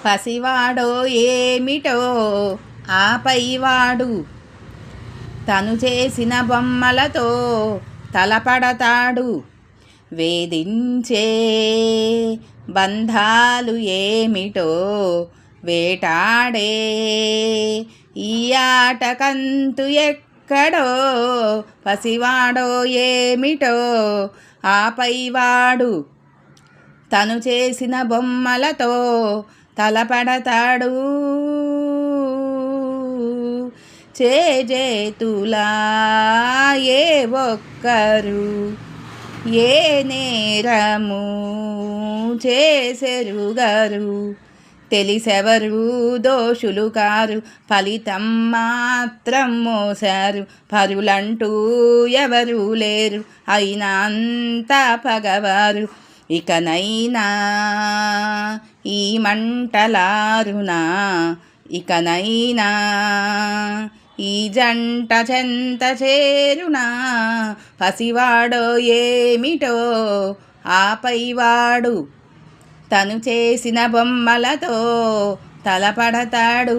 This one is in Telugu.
పసివాడో ఏమిటో ఆపైవాడు తను చేసిన బొమ్మలతో తలపడతాడు. వేధించే బంధాలు ఏమిటో వేటాడే ఈ ఆటకంతు ఎక్కడో. పసివాడో ఏమిటో ఆపైవాడు తను చేసిన బొమ్మలతో తలపడతాడు. చేజేతులా ఏ ఒక్కరు ఏ నేరము చేసెరుగరు. తెలిసెవరు దోషులు కారు, ఫలితం మాత్రం మోసారు. పరులంటూ ఎవరూ లేరు, అయినా అంతా పగవారు. ఇకనైనా ఈ మంటలారునా, ఇకనైనా ఈ జంట చెంత చేరునా. పసివాడో ఏమిటో ఆపైవాడు తను చేసిన బొమ్మలతో తలపడతాడు.